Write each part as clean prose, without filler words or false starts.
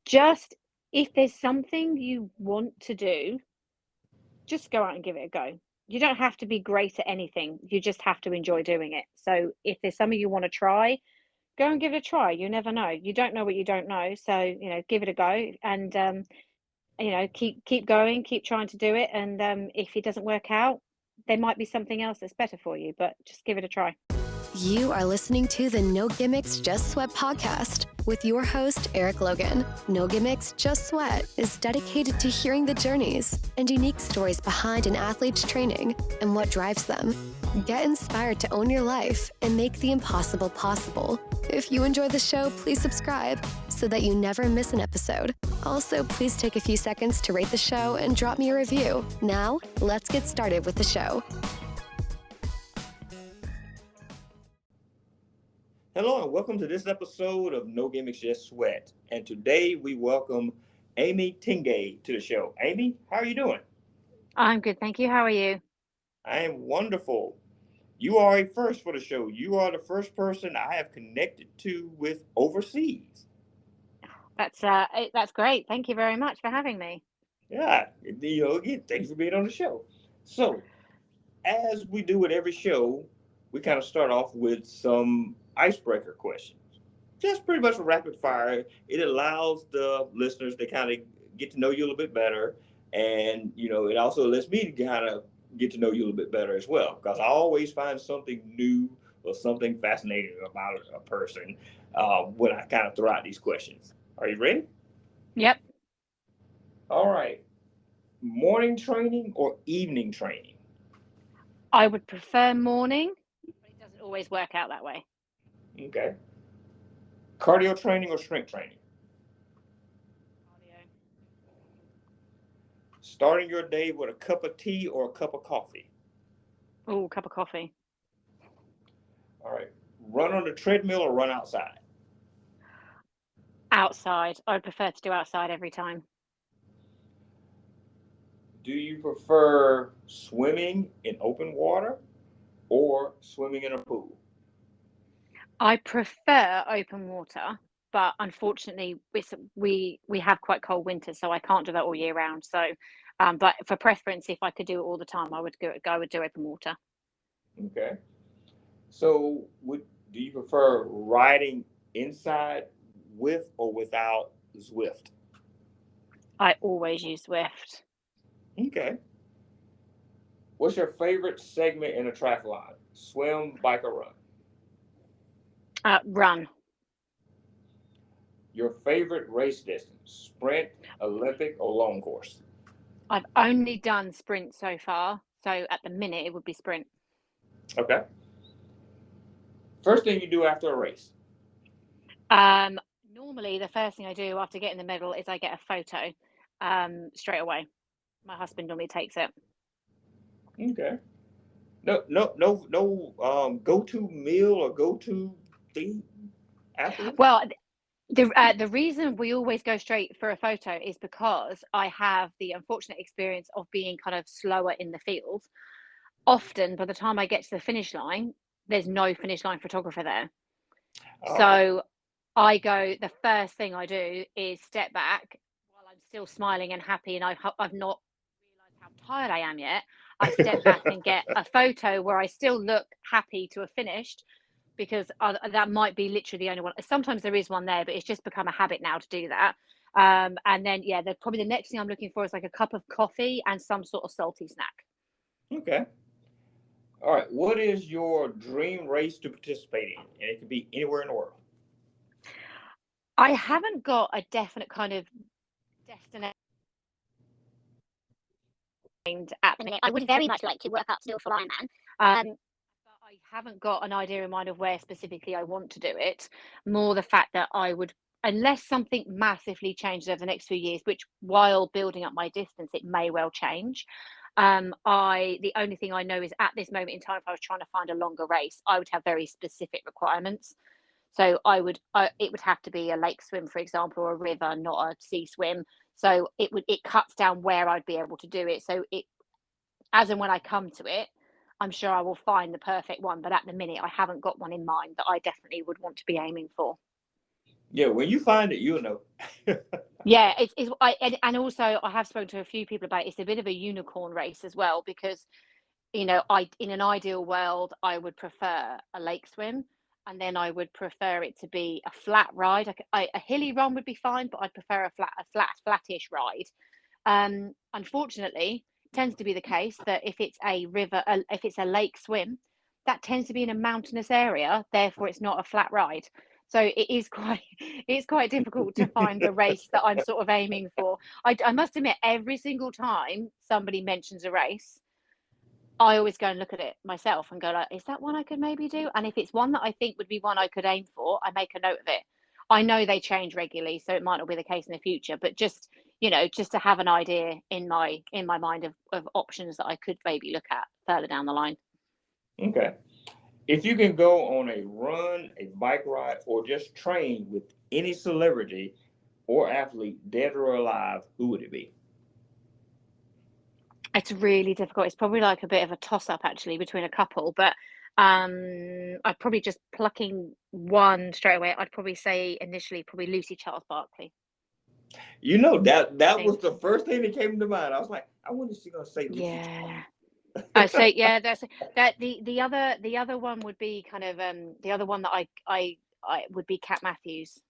Just if there's something you want to do, just go out and give it a go. You don't have to be great at anything. You just have to enjoy doing it. So if there's something you want to try, go and give it a try. You never know. You don't know what you don't know. So, give it a go and keep going, keep trying to do it. And if it doesn't work out, there might be something else that's better for you, but just give it a try. You are listening to the No Gimmicks, Just Sweat podcast with your host, Eric Logan. No Gimmicks, Just Sweat is dedicated to hearing the journeys and unique stories behind an athlete's training and what drives them. Get inspired to own your life and make the impossible possible. If you enjoy the show, please subscribe so that you never miss an episode. Also, please take a few seconds to rate the show and drop me a review. Now, let's get started with the show. Hello and welcome to this episode of No Gimmicks, Just Sweat. And today we welcome Amy Tingay to the show. Amy, how are you doing? I'm good, thank you. How are you? I am wonderful. You are a first for the show. You are the first person I have connected to with overseas. That's great. Thank you very much for having me. Yeah, again, thanks for being on the show. So, as we do with every show, we kind of start off with some icebreaker questions. Just pretty much a rapid fire. It allows the listeners to kind of get to know you a little bit better. And, it also lets me to kind of get to know you a little bit better as well. Because I always find something new or something fascinating about a person when I kind of throw out these questions. Are you ready? Yep. All right. Morning training or evening training? I would prefer morning, but it doesn't always work out that way. Okay. Cardio training or strength training? Cardio. Starting your day with a cup of tea or a cup of coffee? Oh, cup of coffee. All right. Run on the treadmill or run outside? Outside. I'd prefer to do outside every time. Do you prefer swimming in open water or swimming in a pool? I prefer open water, but unfortunately, we have quite cold winters, so I can't do that all year round. So, but for preference, if I could do it all the time, I would do open water. Okay. So, do you prefer riding inside with or without Zwift? I always use Zwift. Okay. What's your favorite segment in a triathlon? Swim, bike, or run? Run. Your favorite race distance? Sprint, Olympic, or long course? I've only done sprint so far, so at the minute it would be sprint. Okay. First thing you do after a race? Normally the first thing I do after getting the medal is I get a photo straight away. My husband normally takes it. Okay. No. Go-to meal or go-to thing afterwards? Well, the reason we always go straight for a photo is because I have the unfortunate experience of being kind of slower in the field. Often, by the time I get to the finish line, there's no finish line photographer there. Oh, So I go, the first thing I do is step back while I'm still smiling and happy, and I've not realized how tired I am yet. I step back and get a photo where I still look happy to have finished, because that might be literally the only one. Sometimes there is one there, but it's just become a habit now to do that. And then, yeah, probably the next thing I'm looking for is like a cup of coffee and some sort of salty snack. okay. All right. What is your dream race to participate in? And it could be anywhere in the world. I haven't got a definite kind of destination at the minute. I would very much like to work up to do a full Ironman. But I haven't got an idea in mind of where specifically I want to do it. More the fact that I would, unless something massively changes over the next few years, which while building up my distance, it may well change. The only thing I know is at this moment in time, if I was trying to find a longer race, I would have very specific requirements. So it would have to be a lake swim, for example, or a river, not a sea swim. So it cuts down where I'd be able to do it. So as and when I come to it, I'm sure I will find the perfect one. But at the minute, I haven't got one in mind that I definitely would want to be aiming for. Yeah, when you find it, you'll know. Yeah, and also I have spoken to a few people about it. It's a bit of a unicorn race as well because I in an ideal world I would prefer a lake swim, and then I would prefer it to be a flat ride. A hilly run would be fine, but I'd prefer flattish ride. Unfortunately, it tends to be the case that if it's if it's a lake swim, that tends to be in a mountainous area. Therefore, it's not a flat ride. So it is quite it's quite difficult to find the race that I'm sort of aiming for. I must admit, every single time somebody mentions a race, I always go and look at it myself and go like, is that one I could maybe do? And if it's one that I think would be one I could aim for, I make a note of it. I know they change regularly, so it might not be the case in the future, but just to have an idea in my mind of options that I could maybe look at further down the line. Okay. If you can go on a run, a bike ride, or just train with any celebrity or athlete, dead or alive, who would it be? It's really difficult. It's probably like a bit of a toss up actually between a couple, but I'd probably just plucking one straight away. I'd probably say initially probably Lucy Charles Barkley. You know that I that was think. the first thing that came to mind. I was like, I wonder if she's gonna say Lucy Charles. Yeah. I say yeah, that's that the other one would be kind of the other one that I would be Cat Matthews.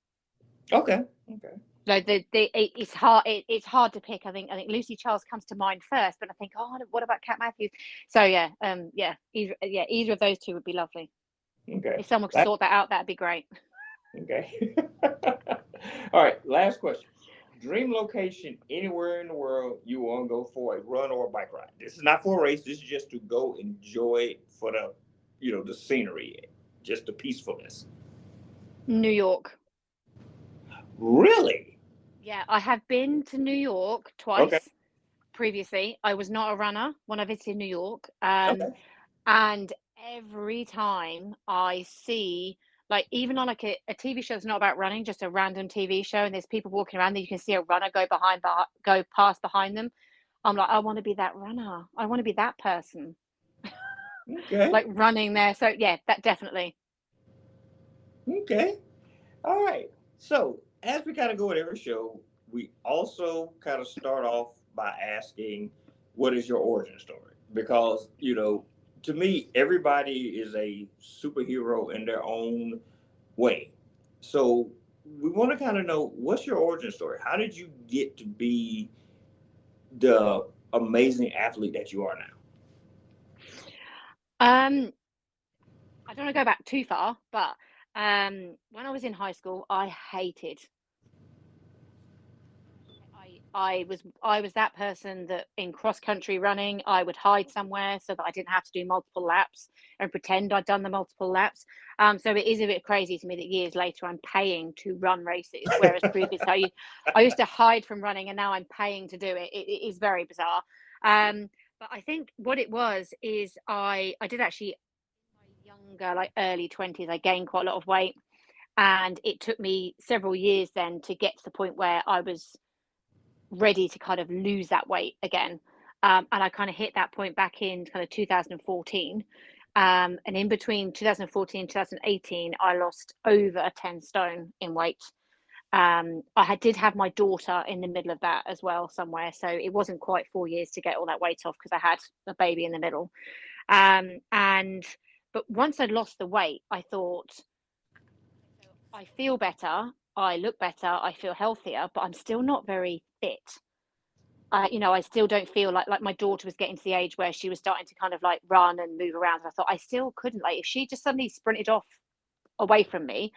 Okay. Okay. No, it's hard to pick. I think Lucy Charles comes to mind first, but I think, oh, what about Cat Matthews? So either of those two would be lovely. Okay. If someone could sort that out, that'd be great. Okay. All right. Last question. Dream location anywhere in the world you want to go for a run or a bike ride. This is not for a race. This is just to go enjoy for the scenery, just the peacefulness. New York. Really? Yeah, I have been to New York Okay. twice previously. I was not a runner when I visited New York. Okay. And every time I see, like, even on like a TV show that's not about running, just a random TV show, and there's people walking around, and you can see a runner go past behind them. I'm like, I want to be that runner. I want to be that person, Okay. like running there. So yeah, that definitely. Okay. All right. So, as we kind of go at every show, we also kind of start off by asking, what is your origin story? Because, to me, everybody is a superhero in their own way. So, we want to kind of know, what's your origin story? How did you get to be the amazing athlete that you are now? Um, I don't want to go back too far, but when I was in high school, I hated I was that person that in cross country running, I would hide somewhere so that I didn't have to do multiple laps and pretend I'd done the multiple laps. So it is a bit crazy to me that years later I'm paying to run races, whereas previously I used to hide from running and now I'm paying to do it. It is very bizarre. But I think what it was is I did actually in my younger, like early 20s, I gained quite a lot of weight, and it took me several years then to get to the point where I was ready to kind of lose that weight again. And I kind of hit that point back in kind of 2014. And in between 2014 and 2018, I lost over 10 stone in weight. Did have my daughter in the middle of that as well somewhere. So it wasn't quite 4 years to get all that weight off because I had a baby in the middle. But once I'd lost the weight, I thought, I feel better, I look better, I feel healthier, but I'm still not very fit. I still don't feel like my daughter was getting to the age where she was starting to kind of like run and move around. And I thought I still couldn't, like, if she just suddenly sprinted off away from me,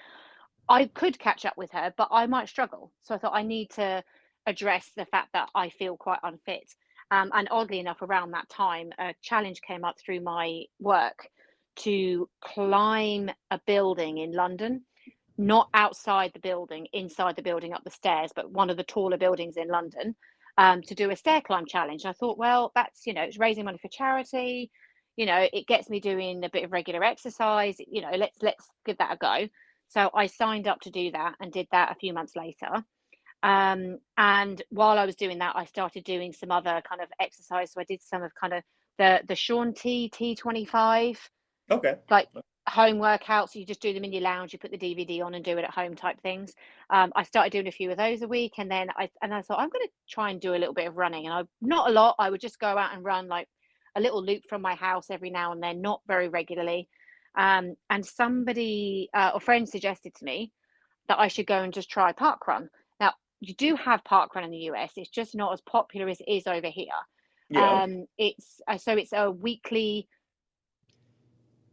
I could catch up with her, but I might struggle. So I thought I need to address the fact that I feel quite unfit. And oddly enough, around that time, a challenge came up through my work to climb a building in London, not outside the building, inside the building, up the stairs, but one of the taller buildings in London, to do a stair climb challenge. I thought, well, that's, it's raising money for charity. It gets me doing a bit of regular exercise. Let's give that a go. So I signed up to do that and did that a few months later. And while I was doing that, I started doing some other kind of exercise. So I did some of kind of the Sean T T25, Okay. like home workouts. You just do them in your lounge. You put the DVD on and do it at home type things. I started doing a few of those a week, and then I thought I'm going to try and do a little bit of running. And not a lot. I would just go out and run like a little loop from my house every now and then, not very regularly. And somebody or friend suggested to me that I should go and just try Parkrun. Now, you do have Parkrun in the US. It's just not as popular as it is over here. Yeah. It's a weekly.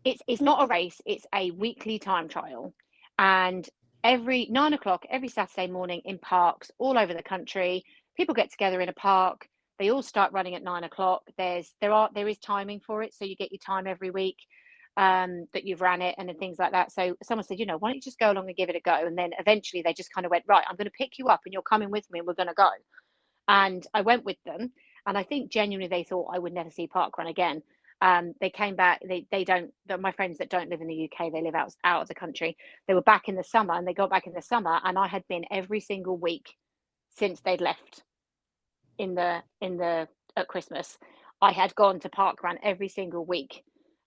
It's not a race. It's a weekly time trial, and every 9 o'clock every Saturday morning in parks all over the country, people get together in a park. They all start running at 9 o'clock. There is timing for it, so you get your time every week that you've ran it and things like that. So someone said, why don't you just go along and give it a go? And then eventually they just kind of went, right, I'm going to pick you up and you're coming with me and we're going to go. And I went with them, and I think genuinely they thought I would never see Parkrun again. They came back. They don't. My friends that don't live in the UK, they live out of the country. They were back in the summer, and they got back in the summer, and I had been every single week since they'd left in the at Christmas. I had gone to Parkrun every single week.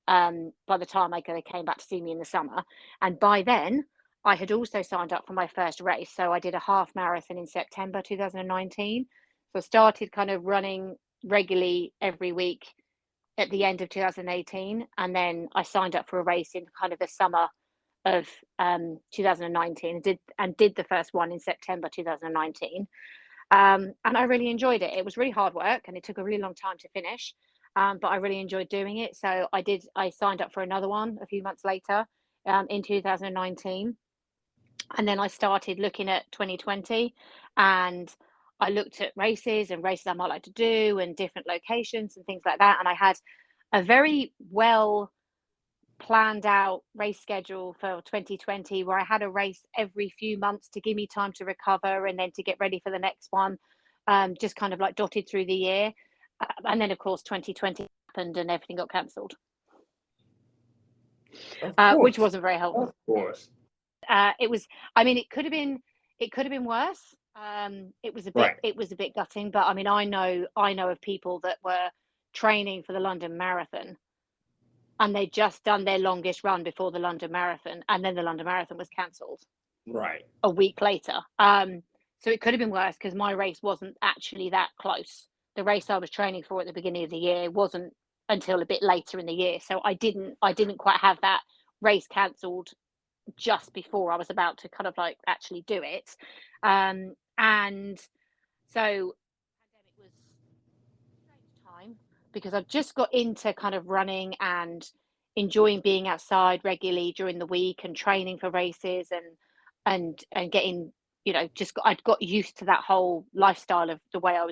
By the time they came back to see me in the summer, and by then I had also signed up for my first race. So I did a half marathon in September 2019. So I started kind of running regularly every week at the end of 2018, and then I signed up for a race in kind of the summer of 2019 and did the first one in September 2019. And I really enjoyed it. It was really hard work and it took a really long time to finish, but I really enjoyed doing it. So I signed up for another one a few months later in 2019, and then I started looking at 2020, and I looked at races I might like to do and different locations and things like that. And I had a very well planned out race schedule for 2020, where I had a race every few months to give me time to recover and then to get ready for the next one, just kind of like dotted through the year. And then, of course, 2020 happened and everything got cancelled, which wasn't very helpful. Of course. It was. I mean, it could have been worse. It was a bit. Right. It was a bit gutting, but I mean, I know of people that were training for the London Marathon, and they'd just done their longest run before the London Marathon, and then the London Marathon was cancelled. Right. A week later. So it could have been worse because my race wasn't actually that close. The race I was training for at the beginning of the year wasn't until a bit later in the year. So I didn't quite have that race cancelled just before I was about to kind of like actually do it. And so pandemic was a strange time because I've just got into kind of running and enjoying being outside regularly during the week and training for races and getting, I'd got used to that whole lifestyle of the way I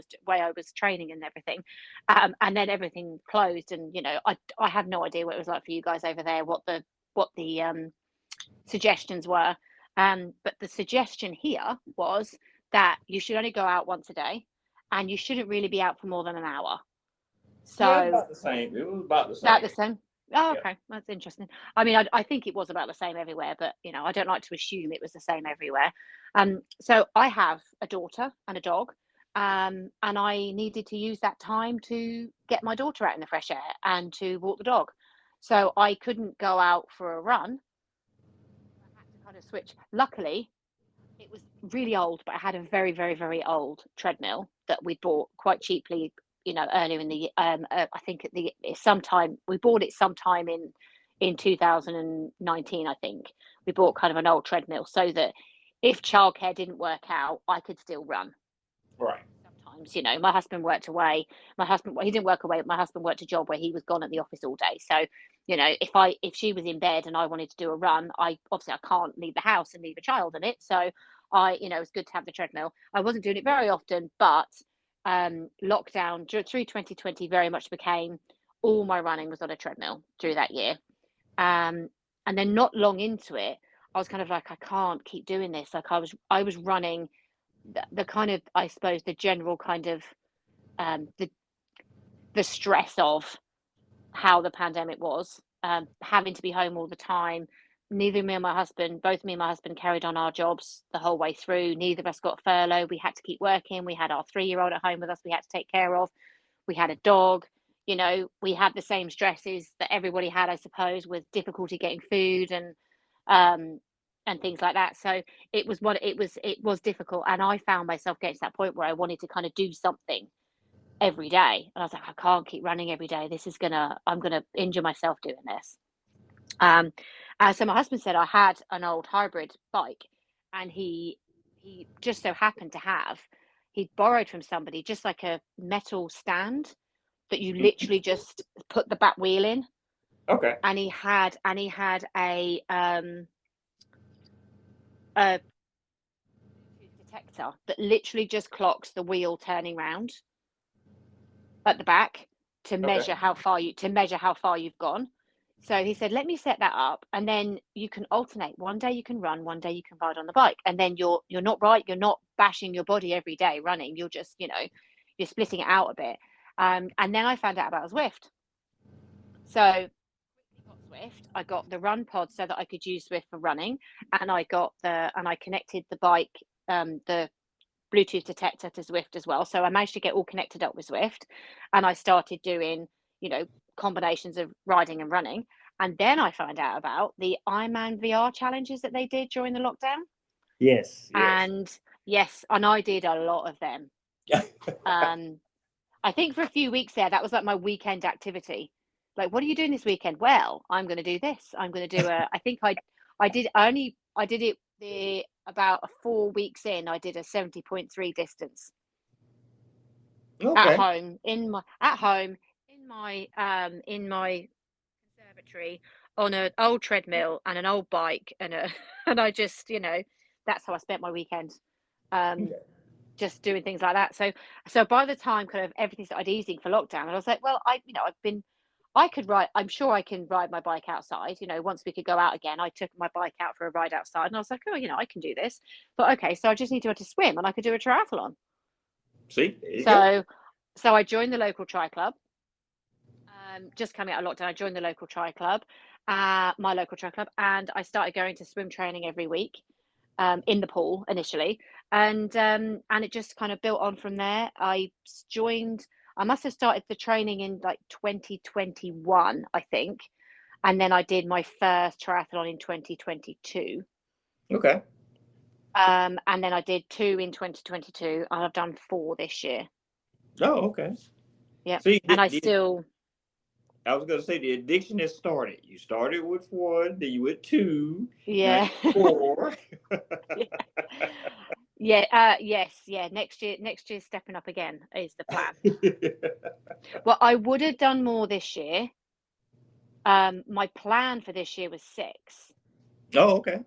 was training and everything. And then everything closed, and I have no idea what it was like for you guys over there, what the suggestions were. But the suggestion here was that you should only go out once a day, and you shouldn't really be out for more than an hour. So yeah, about the same. It was about the same. About the same. Oh, okay, that's interesting. I mean, I think it was about the same everywhere, but I don't like to assume it was the same everywhere. So I have a daughter and a dog, and I needed to use that time to get my daughter out in the fresh air and to walk the dog. So I couldn't go out for a run. I had to kind of switch. Luckily, it was really old, but I had a very, very, very old treadmill that we bought quite cheaply, earlier in the I think we bought it sometime in 2019. I think we bought kind of an old treadmill so that if childcare didn't work out, I could still run. Right. Sometimes, my husband worked away. He didn't work away. But my husband worked a job where he was gone at the office all day. So, if she was in bed and I wanted to do a run, I can't leave the house and leave a child in it. So it was good to have the treadmill. I wasn't doing it very often, but lockdown through 2020 very much became all my running was on a treadmill through that year. And then not long into it, I was kind of like, I can't keep doing this. Like I was running the kind of, I suppose, the general kind of the stress of how the pandemic was, having to be home all the time. Both me and my husband carried on our jobs the whole way through. Neither of us got furlough. We had to keep working. We had our 3-year-old at home with us we had to take care of. We had a dog. we had the same stresses that everybody had, I suppose, with difficulty getting food and things like that. So it was difficult, and I found myself getting to that point where I wanted to kind of do something every day, and I was like, I can't keep running every day. I'm gonna injure myself doing this. Um, so my husband said I had an old hybrid bike, and he just so happened to have he'd borrowed from somebody just like a metal stand that you literally just put the back wheel in, Okay. and he had a detector that literally just clocks the wheel turning round at the back to Okay. measure how far you've gone. So he said, let me set that up, and then you can alternate. One day you can run, one day you can ride on the bike, and then you're you're not bashing your body every day running. You're just you're splitting it out a bit. And then I found out about Zwift. So I got Zwift. I got the run pod so that I could use Zwift for running, and I connected the bike, the Bluetooth detector to Zwift as well. So I managed to get all connected up with Zwift, and I started doing, combinations of riding and running. And then I found out about the Ironman VR challenges that they did during the lockdown. Yes. Yes. And yes, and I did a lot of them. I think for a few weeks there, that was like my weekend activity. Like, what are you doing this weekend? Well, I'm going to do this. I'm going to do I think I did it about 4 weeks in. I did a 70.3 distance at Okay. home in my conservatory on an old treadmill and an old bike and I just that's how I spent my weekend. Um, Okay. just doing things like that. So by the time kind of everything started easing for lockdown, I was like, well, I could ride. I'm sure I can ride my bike outside. Once we could go out again, I took my bike out for a ride outside, and I was like, oh, I can do this. But okay, so I just need to be able to swim, and I could do a triathlon. See, there you go. So I joined the local tri club. Just coming out of lockdown, I joined the local tri club, my local tri club, and I started going to swim training every week. In the pool initially, and it just kind of built on from there. I must have started the training in like 2021, I think, and then I did my first triathlon in 2022. Okay. And then I did 2 in 2022, and I've done 4 this year. Oh, okay. Yeah, See, and I still. I was going to say the addiction has started. You started with 1, then you went 2, now Yeah. 4. Yes, yeah. Next year, stepping up again is the plan. Well, I would have done more this year. My plan for this year was 6, Oh, okay.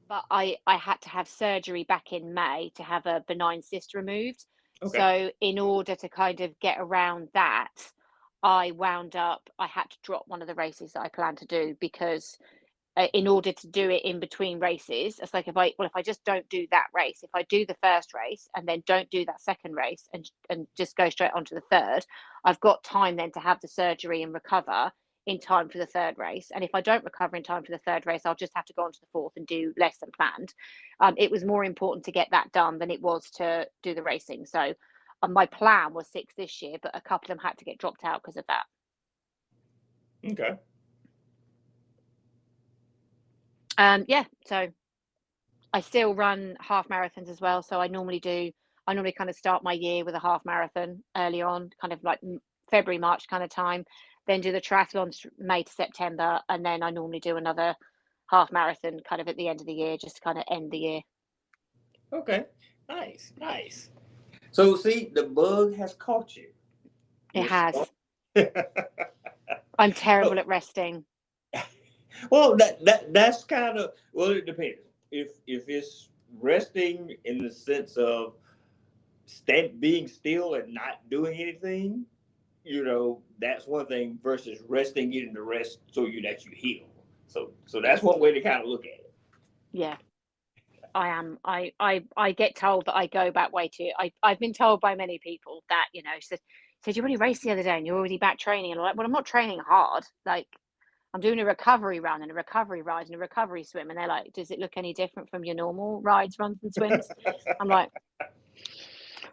but I had to have surgery back in May to have a benign cyst removed. Okay. So in order to kind of get around that, I had to drop one of the races that I planned to do because in order to do it in between races, it's like if I just don't do that race, if I do the first race and then don't do that second race and just go straight onto the third, I've got time then to have the surgery and recover in time for the third race. And if I don't recover in time for the third race, I'll just have to go on to the fourth and do less than planned. It was more important to get that done than it was to do the racing. So my plan was 6 this year, but a couple of them had to get dropped out because of that. Okay. Yeah, so I still run half marathons as well. So I normally kind of start my year with a half marathon early on, kind of like February, March kind of time, then do the triathlons May to September, and then I normally do another half marathon kind of at the end of the year, just to kind of end the year. Okay. Nice. Nice. So see, the bug has caught you. It has. I'm terrible at resting. Well, that's kind of, well, it depends. If it's resting in the sense of being still and not doing anything, that's one thing versus resting, getting the rest that you heal. So that's one way to kind of look at it. Yeah, I am. I get told that I go back way too. I've been told by many people that said you already raced the other day and you're already back training, and I'm like, well, I'm not training hard. Like, I'm doing a recovery run and a recovery ride and a recovery swim, and they're like, does it look any different from your normal rides, runs, and swims? I'm like,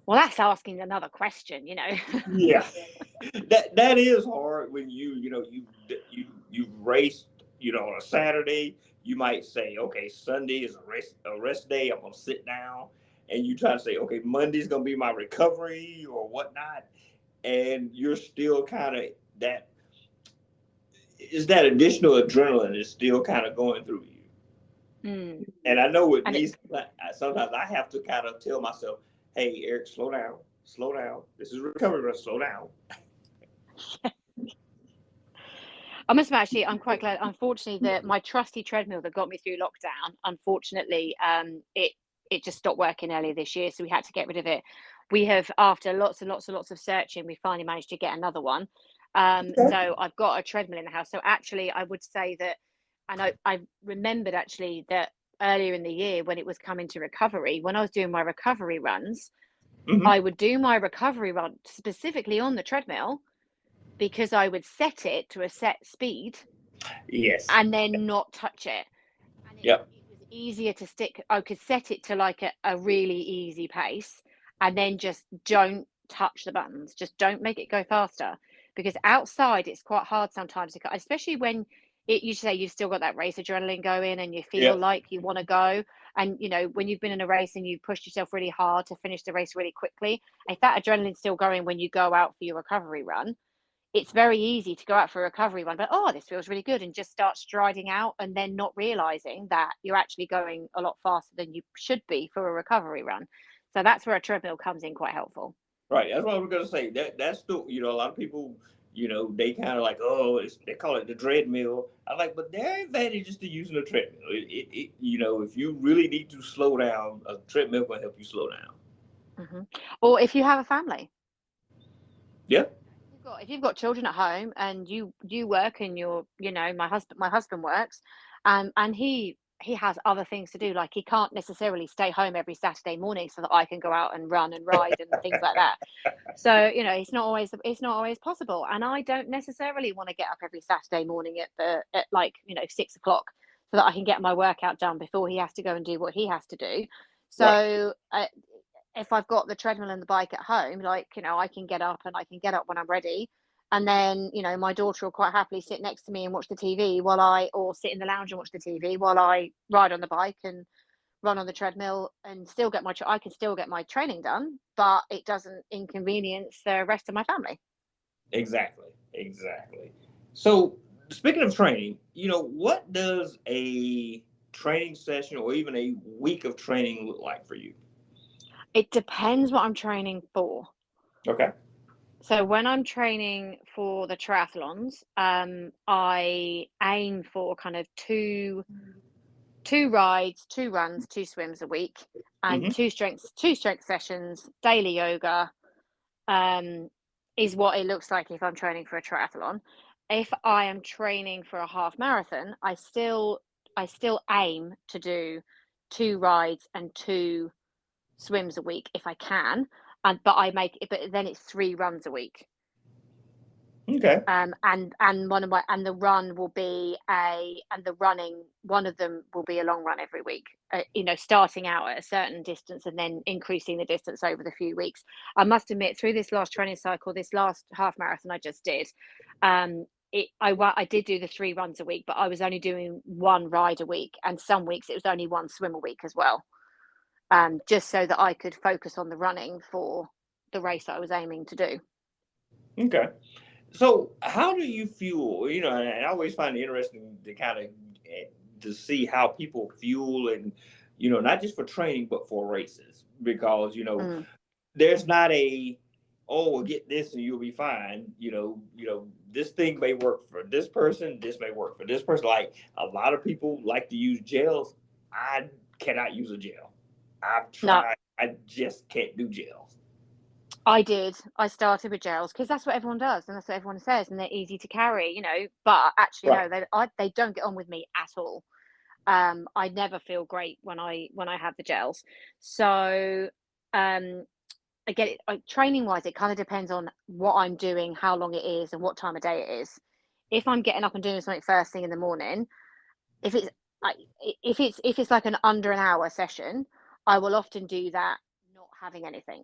well, that's asking another question, Yeah. that is hard when you've raced, on a Saturday. You might say, okay, Sunday is a rest day. I'm gonna sit down, and you try to say, okay, Monday's gonna be my recovery or whatnot, and you're still kind of that that additional adrenaline is still kind of going through you. And I know with And me, sometimes I have to kind of tell myself, hey, Eric, slow down, slow down. This is recovery, but slow down. I must admit, actually, I'm quite glad. Unfortunately, that my trusty treadmill that got me through lockdown, unfortunately, it just stopped working earlier this year, so we had to get rid of it. We have, after lots and lots and lots of searching, we finally managed to get another one. Okay. So I've got a treadmill in the house. So actually, I would say that, and I remembered actually that earlier in the year when it was coming to recovery, when I was doing my recovery runs, Hmm. I would do my recovery run specifically on the treadmill because I would set it to a set speed Yes. and then not touch it. And Yep. it was easier to stick. I could set it to like a really easy pace and then just don't touch the buttons. Just don't make it go faster. Because outside it's quite hard sometimes to, especially when you say you've still got that race adrenaline going and you feel Yep. like you want to go. And when you've been in a race and you've pushed yourself really hard to finish the race really quickly, if that adrenaline's still going when you go out for your recovery run, it's very easy to go out for a recovery run, but this feels really good, and just start striding out and then not realizing that you're actually going a lot faster than you should be for a recovery run. So that's where a treadmill comes in quite helpful. Right. That's what I was gonna say. That's the a lot of people, they kind of like, oh, they call it the treadmill. I like, but there are advantages to using a treadmill. If you really need to slow down, a treadmill will help you slow down. Or if you have a family, Yeah. if you've got children at home and you work and my husband works, and he has other things to do, like he can't necessarily stay home every Saturday morning so that I can go out and run and ride and things like that. So it's not always possible, and I don't necessarily want to get up every Saturday morning at like 6 o'clock so that I can get my workout done before he has to go and do what he has to do. Right. So if I've got the treadmill and the bike at home, like, I can get up, and I can get up when I'm ready. And then, my daughter will quite happily sit next to me and watch the TV or sit in the lounge and watch the TV while I ride on the bike and run on the treadmill, and still I can still get my training done, but it doesn't inconvenience the rest of my family. Exactly. Exactly. So speaking of training, what does a training session or even a week of training look like for you? It depends what I'm training for. Okay. So when I'm training for the triathlons, I aim for kind of two rides, two runs, two swims a week, and Hmm. two strength sessions, daily yoga, um, is what it looks like if I'm training for a triathlon. If I am training for a half marathon, I still aim to do two rides and two swims a week if I can, but then it's three runs a week. Okay. And the run will be the running, one of them will be a long run every week, starting out at a certain distance and then increasing the distance over the few weeks. I must admit, through this last training cycle, this last half marathon I just did, I did do the three runs a week, but I was only doing one ride a week, and some weeks it was only one swim a week as well, just so that I could focus on the running for the race I was aiming to do. Okay. So, how do you fuel? And I always find it interesting to kind of to see how people fuel, and not just for training but for races, because Mm. there's not a, oh, well, get this and you'll be fine. This thing may work for this person, this may work for this person. Like a lot of people like to use gels. I cannot use a gel. I've No, tried. I just can't do gels. I did. I started with gels because that's what everyone does, and that's what everyone says, and they're easy to carry. But actually, Right. no, they don't get on with me at all. I never feel great when I have the gels. So, um, again, training wise, it kind of depends on what I'm doing, how long it is, and what time of day it is. If I'm getting up and doing something first thing in the morning, if it's if it's like an under an hour session, I will often do that not having anything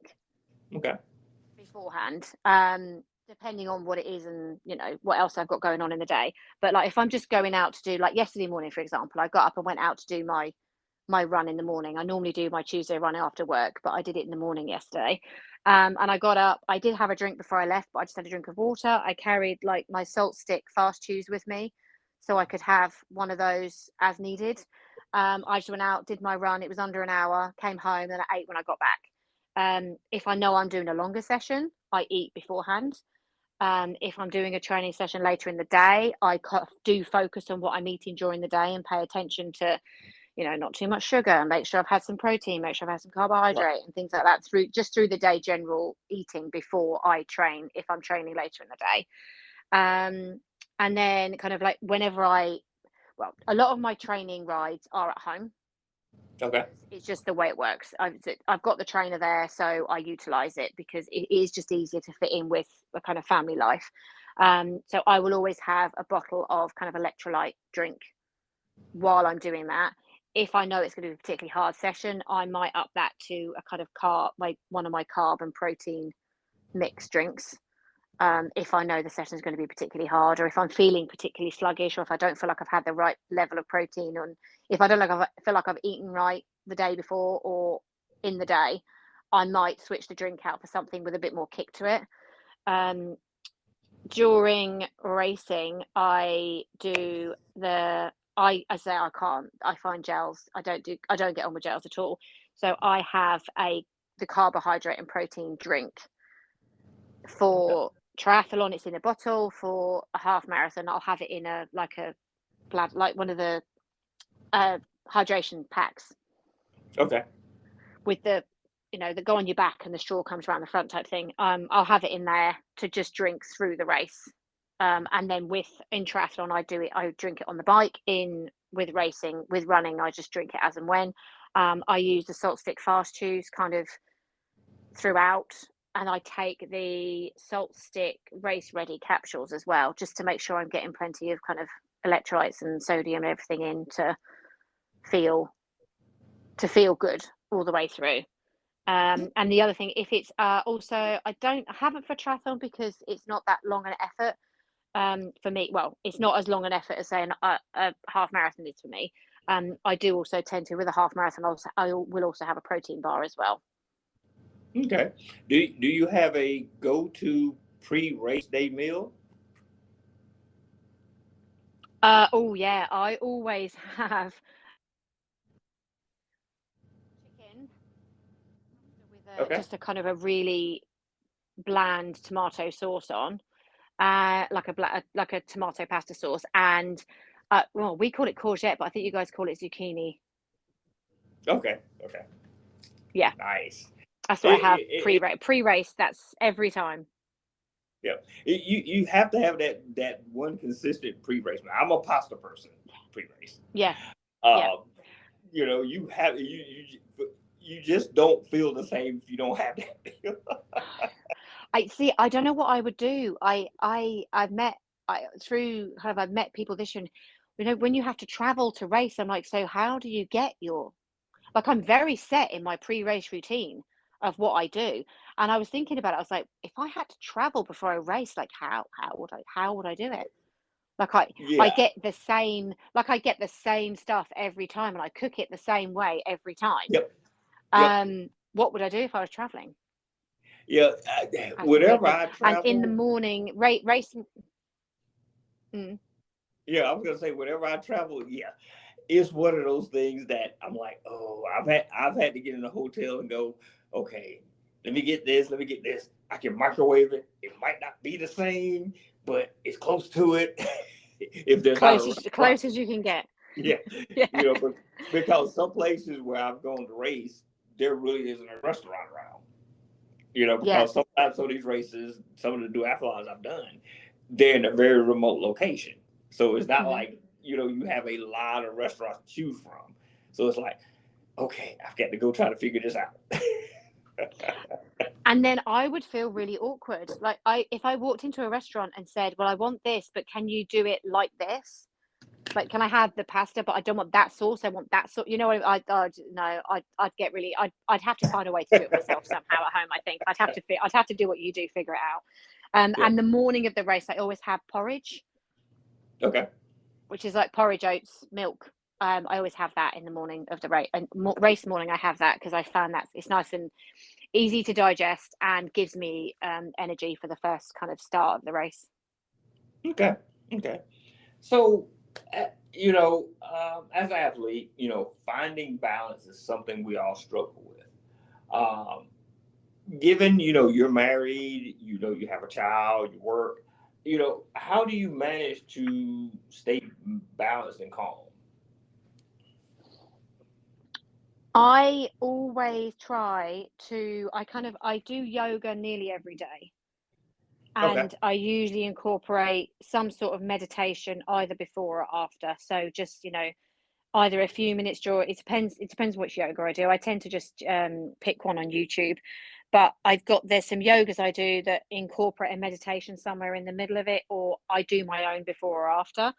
Okay. beforehand. depending on what it is and, you know, what else I've got going on in the day. But like if I'm just going out to do, like yesterday morning, for example, I got up and went out to do my run in the morning. I normally do my Tuesday run after work, but I did it in the morning yesterday. And I got up, I did have a drink before I left, but I just had a drink of water. I carried like my salt stick fast chews with me so I could have one of those as needed. I just went out, did my run. It was under an hour, came home, and I ate when I got back. If I know I'm doing a longer session, I eat beforehand. If I'm doing a training session later in the day, I do focus on what I'm eating during the day and pay attention to, you know, not too much sugar, make sure I've had some protein, make sure I've had some carbohydrate and things like that through the day, general eating before I train, if I'm training later in the day. And then kind of like whenever a lot of my training rides are at home. Okay. It's just the way it works. I've got the trainer there, so I utilize it because it is just easier to fit in with a kind of family life. So I will always have a bottle of kind of electrolyte drink while I'm doing that. If I know it's going to be a particularly hard session, I might up that to a kind of one of my carb and protein mixed drinks. If I know the session is going to be particularly hard, or if I'm feeling particularly sluggish, or if I don't feel like I've had the right level of protein, and if I feel like I've eaten right the day before or in the day, I might switch the drink out for something with a bit more kick to it. During racing, I say I can't. I find gels. I don't get on with gels at all. So I have the carbohydrate and protein drink. For triathlon, it's in a bottle. For a half marathon, I'll have it in like one of the hydration packs. Okay. With the, you know, that go on your back and the straw comes around the front type thing. I'll have it in there to just drink through the race. And then in triathlon, I drink it on the bike. With racing, with running, I just drink it as and when. I use the salt stick fast chews kind of throughout, and I take the salt stick race ready capsules as well, just to make sure I'm getting plenty of kind of electrolytes and sodium and everything in to feel good all the way through. And the other thing, if it's also, I haven't for triathlon because it's not that long an effort. For me, well, it's not as long an effort as say a half marathon is for me. I do also tend to, with a half marathon, I will also have a protein bar as well. Okay. Do you have a go-to pre-race day meal? Oh yeah, I always have chicken with just a kind of a really bland tomato sauce on, like a tomato pasta sauce, and well, we call it courgette, but I think you guys call it zucchini. Okay. Yeah. Nice. That's what I have pre-race. That's every time. Yeah. You have to have that one consistent pre-race. I'm a pasta person pre-race. Yeah. You know, you just don't feel the same if you don't have that meal. I don't know what I would do. I've met people this year, you know, when you have to travel to race, I'm like, so how do you get I'm very set in my pre-race routine of what I do. And I was thinking about it. I was like, if I had to travel before a race, like how would I do it? I get the same stuff every time, and I cook it the same way every time. Yep. What would I do if I was traveling? Yeah, whatever I travel. And in the morning, racing. Yeah, I was gonna say whenever I travel, it's one of those things that I'm like, oh, I've had to get in a hotel and go, okay, let me get this. I can microwave it. It might not be the same, but it's close to it. If there's close as you can get. Yeah. You know, because some places where I've gone to race, there really isn't a restaurant around. You know, because sometimes some of these races, some of the duathlons I've done, they're in a very remote location. So it's not like, you know, you have a lot of restaurants to choose from. So it's like, okay, I've got to go try to figure this out. And then I would feel really awkward. Like if I walked into a restaurant and said, well, I want this, but can you do it like this? Like, can I have the pasta, but I don't want that sauce. I want that sauce. You know, I'd get really, I'd have to find a way to do it myself somehow at home. I think I'd have to do what you do, figure it And the morning of the race, I always have porridge. Okay. Which is like porridge, oats, milk. I always have that in the morning of the race. And race morning, I have that because I found that it's nice and easy to digest and gives me energy for the first kind of start of the race. Okay. Okay. So, as an athlete, finding balance is something we all struggle with. Given, you're married, you have a child, you work, how do you manage to stay balanced and calm? I always try to, I do yoga nearly every day. Okay. And I usually incorporate some sort of meditation either before or after. So just, either a few minutes during, it depends which yoga I do. I tend to just pick one on YouTube. But there's some yogas I do that incorporate a meditation somewhere in the middle of it, or I do my own before or after.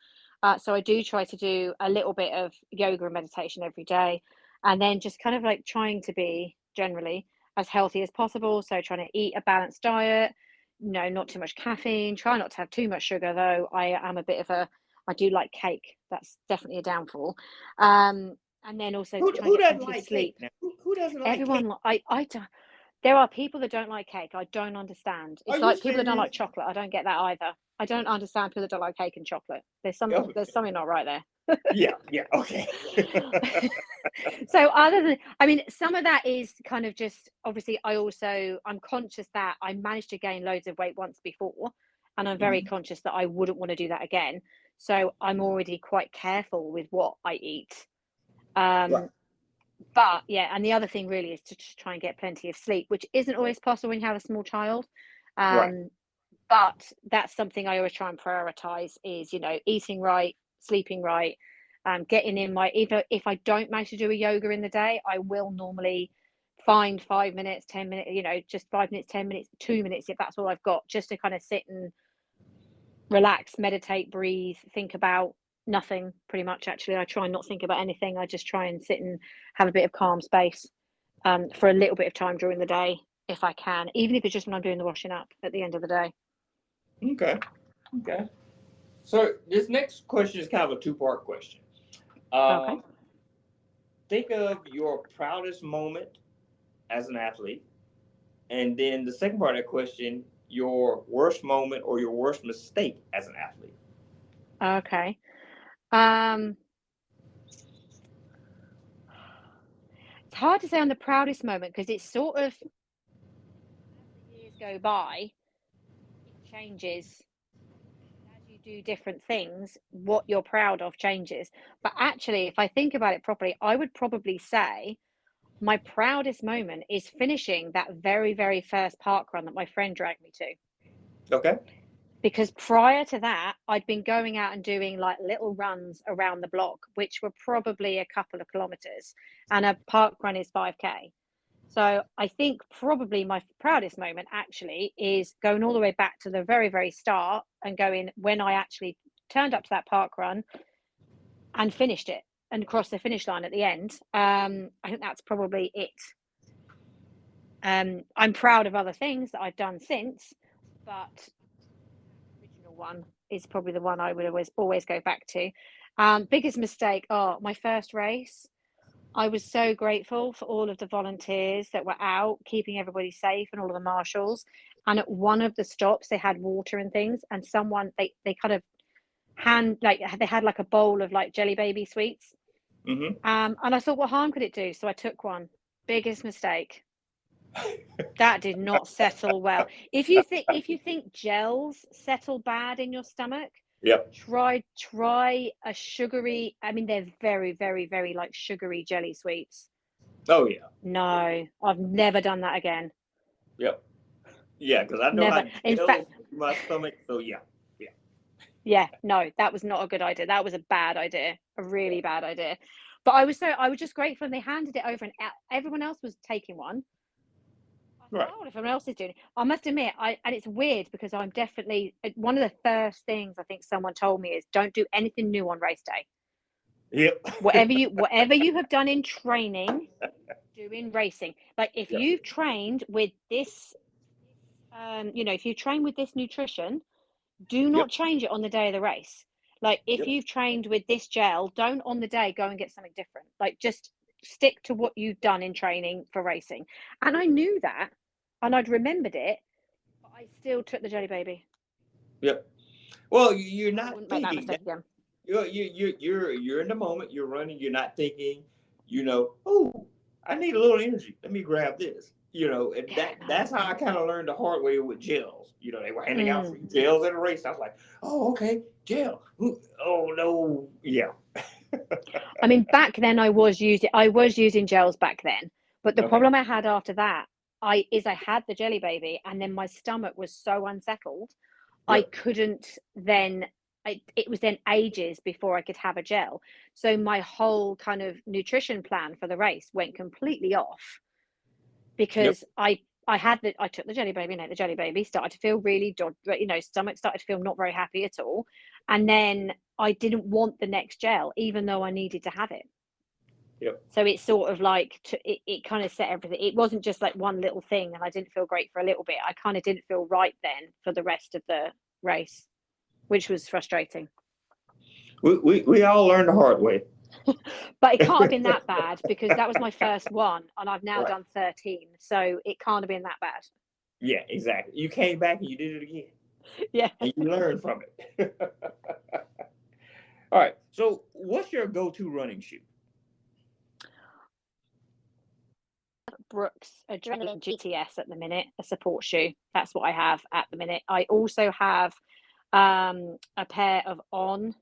So I do try to do a little bit of yoga and meditation every day. And then just kind of like trying to be generally as healthy as possible. So trying to eat a balanced diet, not too much caffeine, try not to have too much sugar, though I am I do like cake. That's definitely a downfall. And then also Who try and get doesn't plenty of like sleep. cake now? Who doesn't like Everyone, cake? I don't. There are people that don't like cake. I don't understand. Are It's you like people that don't serious? like chocolate. I don't get that either. I don't understand people that don't like cake and chocolate. There's Oh, something not right there. yeah, okay. So some of that is kind of just, obviously I'm conscious that I managed to gain loads of weight once before, and I'm very conscious that I wouldn't want to do that again. So I'm already quite careful with what I eat. Right. But yeah, and the other thing really is to try and get plenty of sleep, which isn't always possible when you have a small child. Right. But that's something I always try and prioritize is, eating right, sleeping right, getting in even if I don't manage to do a yoga in the day, I will normally find 5 minutes, 10 minutes, just 5 minutes, 10 minutes, 2 minutes, if that's all I've got, just to kind of sit and relax, meditate, breathe, think about nothing pretty much. Actually, I try and not think about anything. I just try and sit and have a bit of calm space for a little bit of time during the day if I can, even if it's just when I'm doing the washing up at the end of the day. Okay. Okay. So this next question is kind of a two-part question. Okay. Think of your proudest moment as an athlete, and then the second part of that question, your worst moment or your worst mistake as an athlete. Okay. It's hard to say on the proudest moment because it's sort of, as the years go by, it changes. As you do different things, what you're proud of changes. But actually, if I think about it properly, I would probably say my proudest moment is finishing that very, very first park run that my friend dragged me to. Okay. Because prior to that, I'd been going out and doing like little runs around the block, which were probably a couple of kilometers, and a park run is 5K. So I think probably my proudest moment actually is going all the way back to the very, very start and going when I actually turned up to that park run and finished it and crossed the finish line at the end. I think that's probably it. I'm proud of other things that I've done since, but the original one is probably the one I would always go back to. Biggest mistake, my first race. I was so grateful for all of the volunteers that were out keeping everybody safe and all of the marshals. And at one of the stops, they had water and things, and someone they kind of they had like a bowl of like Jelly Baby sweets. Mm-hmm. And I thought, what harm could it do? So I took one. Biggest mistake. That did not settle well. If you think gels settle bad in your stomach, Yep. try a sugary. I mean, they're very, very, very like sugary jelly sweets. Oh yeah. No, I've never done that again. Yep. Yeah, because I know Never. how In gels fact, my stomach. So yeah. yeah, no, that was not a good idea. That was a bad idea, a really bad idea. But I was just grateful, and they handed it over, and everyone else was taking one. I thought, Right. oh, if everyone else is doing it, I must admit, and it's weird because I'm definitely one of the first things I think someone told me is don't do anything new on race day. Yep. Whatever you have done in training, do in racing. Like if Yep. you've trained with this if you train with this nutrition, do Yep. not change it on the day of the race. Like if Yep. you've trained with this gel, don't on the day go and get something different. Like just stick to what you've done in training for racing. And I knew that, and I'd remembered it, but I still took the jelly baby. Yep. Well, you're I not wouldn't make that thinking mistake that again. you're in the moment. You're running. You're not thinking. Oh, I need a little energy. Let me grab this. And Yeah, that's how I kind of learned the hard way with gels. They were handing out no. free gels at a race. I was like, oh, okay, gel. Oh no, yeah. I mean, back then I was using gels back then, but the Okay. problem I had after that, I had the jelly baby, and then my stomach was so unsettled, I Yep. couldn't then. It was then ages before I could have a gel, so my whole kind of nutrition plan for the race went completely off Yep. because I took the jelly baby, and ate the jelly baby, started to feel really stomach started to feel not very happy at all, and then I didn't want the next gel even though I needed to have it. Yep. So it's sort of like it kind of set everything. It wasn't just like one little thing and I didn't feel great for a little bit. I kind of didn't feel right then for the rest of the race, which was frustrating. We all learned the hard way. But it can't have been that bad because that was my first one and I've now Right. done 13. So it can't have been that bad. Yeah, exactly. You came back and you did it again, Yeah. and you learned from it. All right. So, what's your go-to running shoe? Brooks Adrenaline GTS at the minute, a support shoe. That's what I have at the minute. I also have a pair of On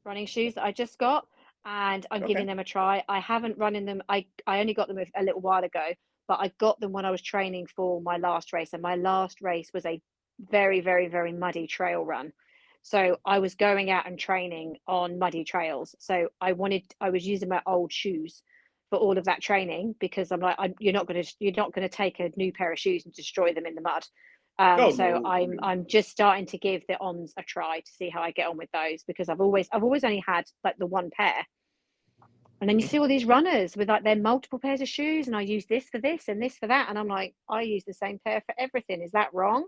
running shoes that I just got, and I'm Okay. giving them a try. I haven't run in them. I only got them a little while ago, but I got them when I was training for my last race, and my last race was a very, very, very muddy trail run. So I was going out and training on muddy trails. So I was using my old shoes for all of that training because I'm like, you're not going to take a new pair of shoes and destroy them in the mud. Oh So no. I'm just starting to give the Ons a try to see how I get on with those because I've always only had like the one pair. And then you see all these runners with like their multiple pairs of shoes, and I use this for this and this for that, and I'm like, I use the same pair for everything. Is that wrong?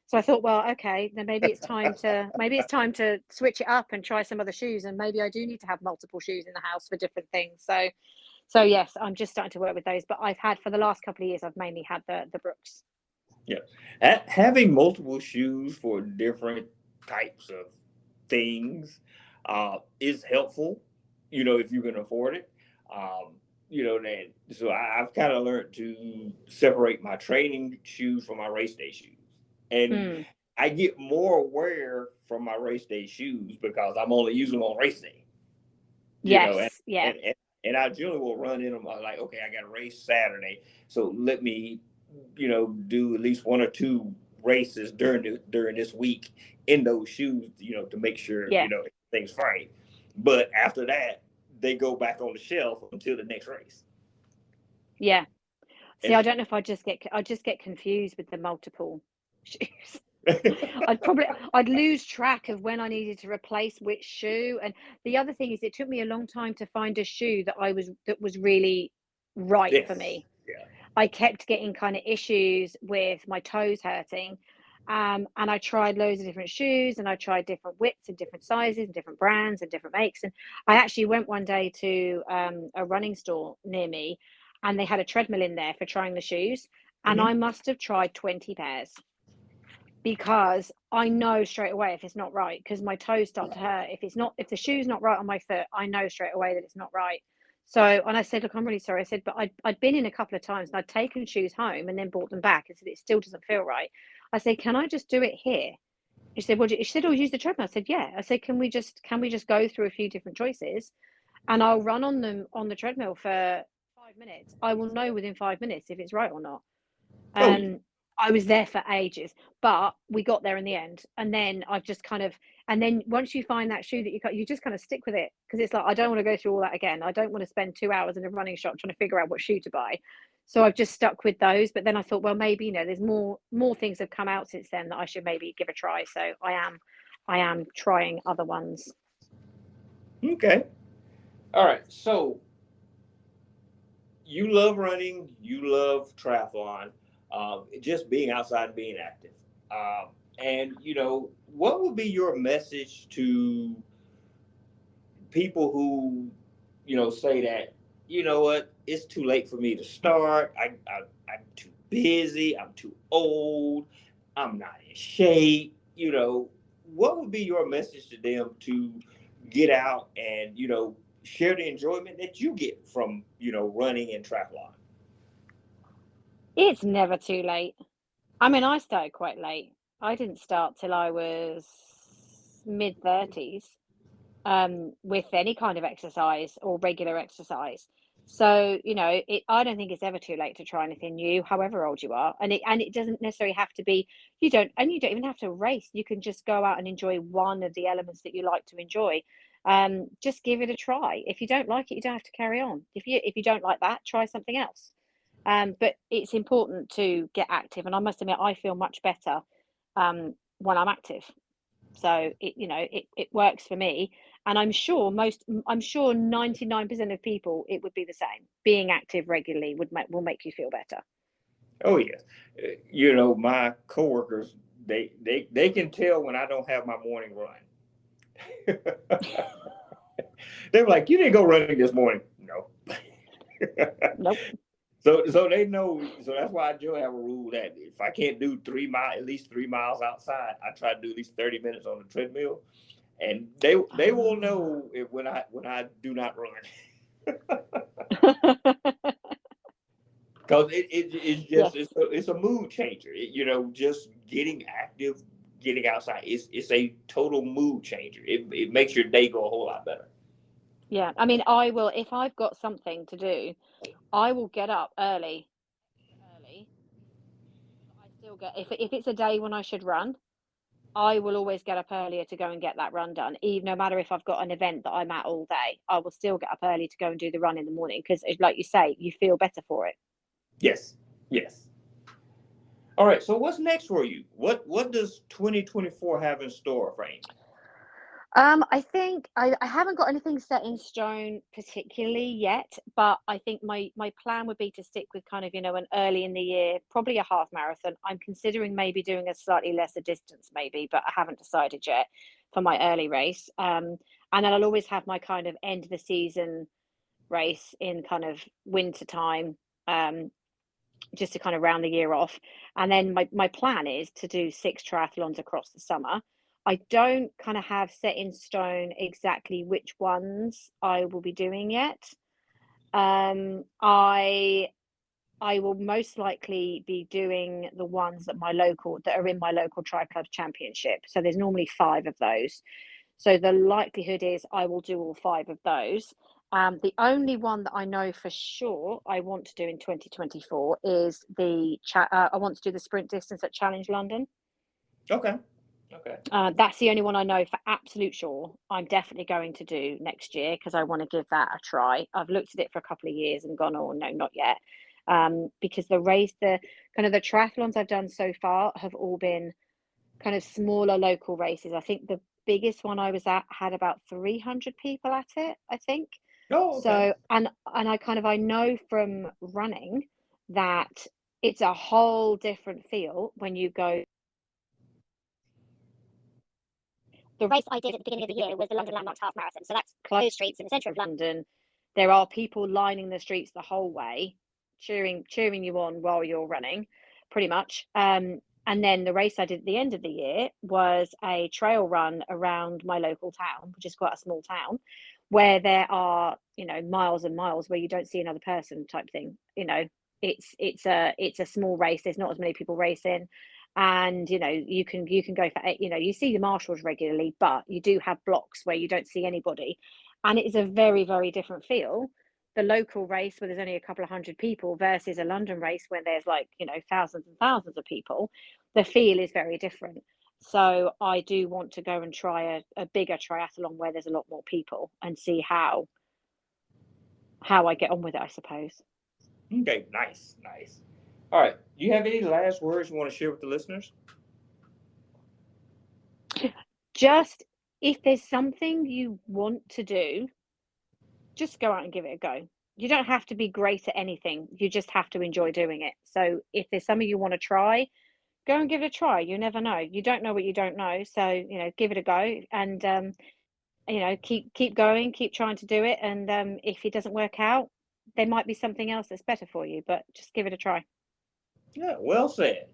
So I thought, well, okay, then maybe it's time to switch it up and try some other shoes, and maybe I do need to have multiple shoes in the house for different things. So yes, I'm just starting to work with those. But I've had for the last couple of years, I've mainly had the Brooks. Yeah. Having multiple shoes for different types of things is helpful. If you can afford it. So I've kind of learned to separate my training shoes from my race day shoes, and Mm. I get more wear from my race day shoes because I'm only using them on race day. Yes, yeah, And I generally will run in them like, okay, I got a race Saturday, so let me, do at least one or two races during this week in those shoes, to make sure yeah, things fine. But after that, they go back on the shelf until the next race. yeah. See, And I don't know if I just get confused with the multiple shoes. I'd lose track of when I needed to replace which shoe. And the other thing is it took me a long time to find a shoe that was really right for yes, me. yeah, I kept getting kind of issues with my toes hurting. And I tried loads of different shoes and I tried different widths and different sizes and different brands and different makes. And I actually went one day to a running store near me and they had a treadmill in there for trying the shoes. And mm-hmm. I must have tried 20 pairs because I know straight away if it's not right because my toes start to hurt. If the shoe's not right on my foot, I know straight away that it's not right. So, and I said, look, I'm really sorry. I said, but I'd been in a couple of times and I'd taken shoes home and then brought them back and said, it still doesn't feel right. I said, can I just do it here? She said, she said, oh, use the treadmill. I said, yeah. I said, can we just go through a few different choices and I'll run on them on the treadmill for 5 minutes. I will know within 5 minutes if it's right or not. Oh yeah. I was there for ages, but we got there in the end. And then I've just kind of, and then once you find that shoe that you just kind of stick with it because it's like, I don't want to go through all that again. I don't want to spend 2 hours in a running shop trying to figure out what shoe to buy. So I've just stuck with those. But then I thought, well, maybe, there's more things have come out since then that I should maybe give a try. So I am trying other ones. Okay. All right. So you love running, you love triathlon. just being outside and being active. And what would be your message to people who, say that, what, it's too late for me to start. I'm too busy. I'm too old. I'm not in shape. What would be your message to them to get out and, share the enjoyment that you get from, running and triathlon? It's never too late. I mean, I started quite late. I didn't start till I was mid-30s, with any kind of exercise or regular exercise. So, I don't think it's ever too late to try anything new, however old you are. And it doesn't necessarily have to be, you don't even have to race. You can just go out and enjoy one of the elements that you like to enjoy. Just give it a try. If you don't like it, you don't have to carry on. If you don't like that, try something else. But it's important to get active, and I must admit, I feel much better when I'm active. So it works for me, and I'm sure 99% of people it would be the same. Being active regularly will make you feel better. Oh yes, my coworkers, they can tell when I don't have my morning run. They're like, "You didn't go running this morning." No. Nope. So they know. So that's why I do have a rule that if I can't do at least 3 miles outside, I try to do at least 30 minutes on the treadmill, and they will know if when I do not run. Because it's just Yes. it's a mood changer. Just getting active, getting outside. It's a total mood changer. It makes your day go a whole lot better. Yeah. I mean, I will if I've got something to do, I will get up early. Early. I still get if it's a day when I should run, I will always get up earlier to go and get that run done. Even no matter if I've got an event that I'm at all day, I will still get up early to go and do the run in the morning because, like you say, you feel better for it. Yes, yes. All right. So what's next for you? What does 2024 have in store for Amy? I think I haven't got anything set in stone particularly yet, but I think my plan would be to stick with kind of, an early in the year, probably a half marathon. I'm considering maybe doing a slightly lesser distance, maybe, but I haven't decided yet for my early race. And then I'll always have my kind of end of the season race in kind of winter time, just to kind of round the year off. And then my plan is to do 6 triathlons across the summer. I don't kind of have set in stone exactly which ones I will be doing yet. I will most likely be doing the ones that are in my local tri club championship. So there's normally 5 of those. So the likelihood is I will do all 5 of those. The only one that I know for sure I want to do in 2024 is I want to do the sprint distance at Challenge London. Okay. Okay. That's the only one I know for absolute sure I'm definitely going to do next year because I want to give that a try. I've looked at it for a couple of years and gone, oh no, not yet. Because the kind of the triathlons I've done so far have all been kind of smaller local races. I think the biggest one I was at had about 300 people at it, I think. Oh, okay. So, and I know from running that it's a whole different feel when you go. The race I did at the beginning of the year was the London Landmarks Half Marathon. So that's closed streets in the centre of London. There are people lining the streets the whole way, cheering you on while you're running, pretty much. And then the race I did at the end of the year was a trail run around my local town, which is quite a small town, where there are, miles and miles where you don't see another person type thing. It's a small race. There's not as many people racing. And you can go for you see the marshals regularly, but you do have blocks where you don't see anybody, and it is a very, very different feel. The local race where there's only a couple of hundred people versus a London race where there's thousands and thousands of people, the feel is very different. So I do want to go and try a bigger triathlon where there's a lot more people and see how I get on with it, I suppose. Okay. Nice. Nice. All right. Do you have any last words you want to share with the listeners? Just if there's something you want to do, just go out and give it a go. you don't have to be great at anything. You just have to enjoy doing it. So if there's something you want to try, go and give it a try. You never know. You don't know what you don't know. So, give it a go and keep going, keep trying to do it. And if it doesn't work out, there might be something else that's better for you, but just give it a try. Yeah, well said.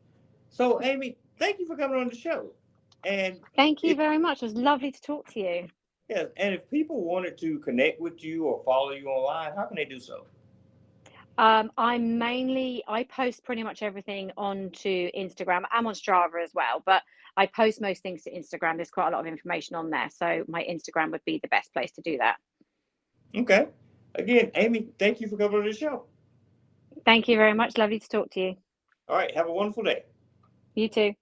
So, Amy, thank you for coming on the show. And Thank you if very much. It was lovely to talk to you. yes, and if people wanted to connect with you or follow you online, how can they do so? I post pretty much everything onto Instagram. I'm on Strava as well, but I post most things to Instagram. There's quite a lot of information on there. So my Instagram would be the best place to do that. Okay. Again, Amy, thank you for coming on the show. Thank you very much. Lovely to talk to you. All right. Have a wonderful day. You too.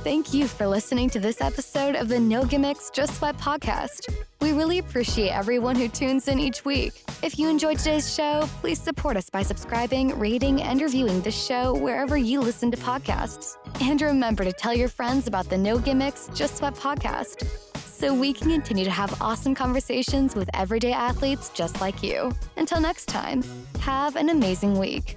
Thank you for listening to this episode of the No Gimmicks, Just Sweat podcast. We really appreciate everyone who tunes in each week. If you enjoyed today's show, please support us by subscribing, rating, and reviewing the show wherever you listen to podcasts. And remember to tell your friends about the No Gimmicks, Just Sweat podcast, so we can continue to have awesome conversations with everyday athletes just like you. Until next time, have an amazing week.